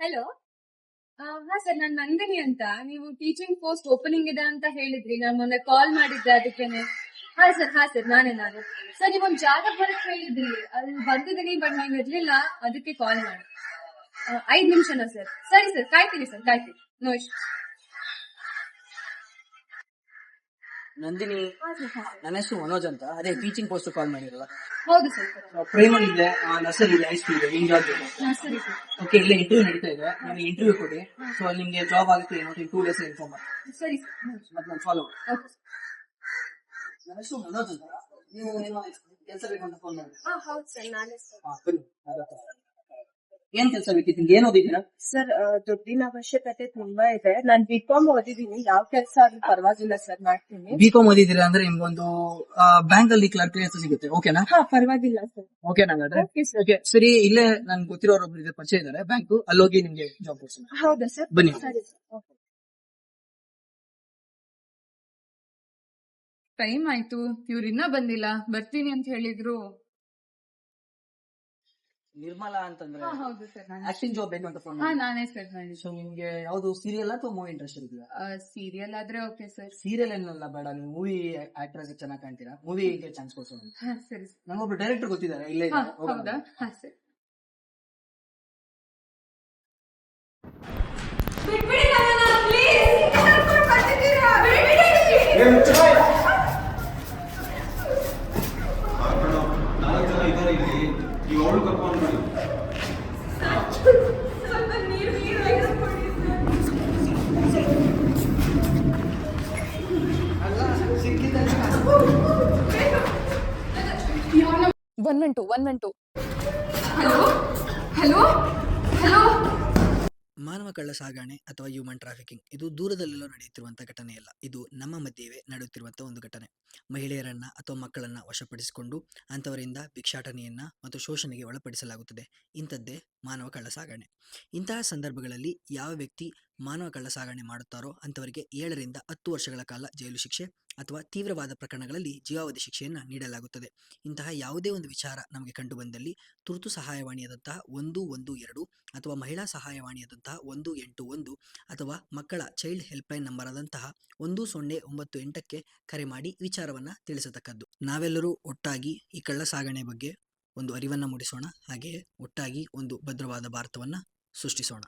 Hello. ಹಾ sir, ನಾನು ನಂದಿನಿ ಅಂತ. ನೀವು ಟೀಚಿಂಗ್ ಪೋಸ್ಟ್ ಓಪನಿಂಗ್ ಇದೆ ಅಂತ ಹೇಳಿದ್ರಿ. ನಾನು ಮೊನ್ನೆ ಕಾಲ್ ಮಾಡಿದ್ದೆ ಅದಕ್ಕೇನೆ. ಹಾ ಸರ್ ನಾನು ಸರ್, ನೀವೊಂದು ಜಾಗ ಬರಕ್ ಹೇಳಿದ್ರಿ, ಅಲ್ಲಿ ಬಂದಿದ್ದೀನಿ, ಬಟ್ ನೀವು ಇರ್ಲಿಲ್ಲ, ಅದಕ್ಕೆ ಕಾಲ್ ಮಾಡಿ. 5 ನಿಮಿಷನಾ ಸರ್? ಸರಿ ಸರ್, ಕಾಯ್ತೀನಿ ಸರ್, ಕಾಯ್ತೀನಿ. No issue. ನಂದಿನಿ, ನನ್ನ ಹೆಸರು ಮನೋಜ್ ಅಂತ. ಅದೇ ಟೀಚಿಂಗ್ ಪೋಸ್ಟ್ ಕಾಲ್ ಮಾಡಿರಲ್ಲ? ಹೌದು ಸರ್. ಪ್ರೈಮರಿ ಇದೆ, ನರ್ಸರಿ ಇದೆ, ಹೈಸ್ಕೂಲ್ ಇದೆ, ನಿಮ್ ಜಾಬ್ ಇದೆ. ಸರಿ ಸರ್. ಓಕೆ, ಇಲ್ಲೇ ಇಂಟರ್ವ್ಯೂ ನಡೀತಾ ಇದೆ. ನೀವು ಇಂಟರ್ವ್ಯೂ ಕೊಡಿ. ಸೊ ಅಲ್ಲಿ ನಿಮ್ಗೆ ಜಾಬ್ ಆಗುತ್ತೆ ಏನೋ 2 days ಇನ್ಫಾರ್ಮ್ ಮಾಡಿ. ಸರಿ ಸರ್. ಮತ್ತೆ ನಾನು ಫಾಲೋ. ಓಕೆ. ನನ್ನ ಹೆಸರು ಮನೋಜ್ ಅಂತ. ನೀವು ಏನೋ ಕೆಲಸ ಬೇಕು ಅಂತ ಫೋನ್ ಮಾಡಿ. ಹೌದು ಸರ್, ನಾನೇ ಸರ್. ಬನ್ನಿ. ಏನ್ ಕೆಲಸ ಬೇಕಿತ್ತು? ಏನ್ ಓದಿದ್ದೀರಾ? ಸರ್, ದುಡ್ಡಿನ ಅವಶ್ಯಕತೆ ತುಂಬಾ ಇದೆ. ನಾನು ಬಿಕಾಮ್ ಓದಿದ್ದೀನಿ. ಯಾವ ಕೆಲಸ ಆದ್ರೂ ಪರವಾಗಿಲ್ಲ ಸರ್, ಮಾಡ್ತೀನಿ. ಬಿಕಾಮ್ ಓದಿದ್ದೀರಾ ಅಂದ್ರೆ ನಿಮ್ಗೊಂದು ಬ್ಯಾಂಕ್ ಅಲ್ಲಿ ಕ್ಲರ್ಕ್ ಕೆಲಸ ಸಿಗುತ್ತೆ. ಓಕೆನಾ? ಪರವಾಗಿಲ್ಲ ಸರ್. ಓಕೆ ನಂಗಾದ್ರೆ. Okay sir. ಓಕೆ ಸರಿ, ಇಲ್ಲೇ ನನ್ಗೆ ಗೊತ್ತಿರೋರೊಬ್ರು ಇದೆ, ಪರಿಚಯ ಇದ್ದಾರೆ ಬ್ಯಾಂಕ್. ಅಲ್ಲಿ ಹೋಗಿ ನಿಮ್ಗೆ ಜಾಬ್ ಕೊಡ್ತೀನಿ. ಹೌದಾ ಸರ್? ಬನ್ನಿ. ಸರಿ ಸರ್. ಓಕೆ. ಟೈಮ್ ಆಯ್ತು, ಇವ್ರು ಇನ್ನ ಬಂದಿಲ್ಲ. ಬರ್ತೀನಿ ಅಂತ ಹೇಳಿದ್ರು. ನಿರ್ಮಲಾ ಅಂತಂದ್ರೆ ಹೌದು ಸರ್, ಆಕ್ಟಿಂಗ್ ಜಾಬ್ ಬೇಕು ಅಂತ ಫೋನ್ ನಾನೇ ಸರ್ ಮಾಡಿದ್ದು. ಸೊ ನಿಮ್ಗೆ ಯಾವ್ದು ಸೀರಿಯಲ್ ಅಥವಾ ಮೂವಿ ಇಂಟ್ರೆಸ್ಟ್ ಇದೆಯಾ? ಸೀರಿಯಲ್ ಆದ್ರೆ ಓಕೆ ಸರ್. ಸೀರಿಯಲ್ ಏನಲ್ಲ ಬೇಡ, ನೀವು ಮೂವಿ ಆಕ್ಟ್ರೆಸ್ ಚೆನ್ನಾಗಿ ಕಾಣ್ತೀರಾ, ಮೂವಿಗೆ ಚಾನ್ಸ್ ಕೊಡ್ಸೋಣ. ಸರಿ ಸರ್. ನಂಗೊಬ್ರು ಡೈರೆಕ್ಟರ್ ಗೊತ್ತಿದ್ದಾರೆ ಇಲ್ಲೇ. ಹೌದಾ? ಹಾ sir. One minute. Hello hello hello. ಮಾನವ ಕಳ್ಳ ಸಾಗಣೆ ಅಥವಾ ಹ್ಯೂಮನ್ ಟ್ರಾಫಿಕಿಂಗ್ ಇದು ದೂರದಲ್ಲೆಲ್ಲೋ ನಡೆಯುತ್ತಿರುವಂತಹ ಘಟನೆಯಲ್ಲ. ಇದು ನಮ್ಮ ಮಧ್ಯೆಯೇ ನಡೆಯುತ್ತಿರುವಂತಹ ಒಂದು ಘಟನೆ. ಮಹಿಳೆಯರನ್ನ ಅಥವಾ ಮಕ್ಕಳನ್ನ ವಶಪಡಿಸಿಕೊಂಡು ಅಂಥವರಿಂದ ಭಿಕ್ಷಾಟನೆಯನ್ನ ಮತ್ತು ಶೋಷಣೆಗೆ ಒಳಪಡಿಸಲಾಗುತ್ತದೆ. ಇಂಥದ್ದೇ ಮಾನವ ಕಳ್ಳ ಸಾಗಣೆ. ಇಂತಹ ಸಂದರ್ಭಗಳಲ್ಲಿ ಯಾವ ವ್ಯಕ್ತಿ ಮಾನವ ಕಳ್ಳ ಸಾಗಣೆ ಮಾಡುತ್ತಾರೋ ಅಂಥವರಿಗೆ 7 ರಿಂದ 10 ವರ್ಷಗಳ ಕಾಲ ಜೈಲು ಶಿಕ್ಷೆ ಅಥವಾ ತೀವ್ರವಾದ ಪ್ರಕರಣಗಳಲ್ಲಿ ಜೀವಾವಧಿ ಶಿಕ್ಷೆಯನ್ನು ನೀಡಲಾಗುತ್ತದೆ. ಇಂತಹ ಯಾವುದೇ ಒಂದು ವಿಚಾರ ನಮಗೆ ಕಂಡು ಬಂದಲ್ಲಿ ತುರ್ತು ಸಹಾಯವಾಣಿಯಾದಂತಹ 112 ಅಥವಾ ಮಹಿಳಾ ಸಹಾಯವಾಣಿಯಾದಂತಹ 181 ಅಥವಾ ಮಕ್ಕಳ ಚೈಲ್ಡ್ ಹೆಲ್ಪ್ಲೈನ್ ನಂಬರ್ ಆದಂತಹ 1098ಕ್ಕೆ ಕರೆ ಮಾಡಿ ವಿಚಾರವನ್ನು ತಿಳಿಸತಕ್ಕದ್ದು. ನಾವೆಲ್ಲರೂ ಒಟ್ಟಾಗಿ ಈ ಕಳ್ಳ ಸಾಗಣೆ ಬಗ್ಗೆ ಒಂದು ಅರಿವನ್ನು ಮೂಡಿಸೋಣ, ಹಾಗೆಯೇ ಒಟ್ಟಾಗಿ ಒಂದು ಭದ್ರವಾದ ಭಾರತವನ್ನು ಸೃಷ್ಟಿಸೋಣ.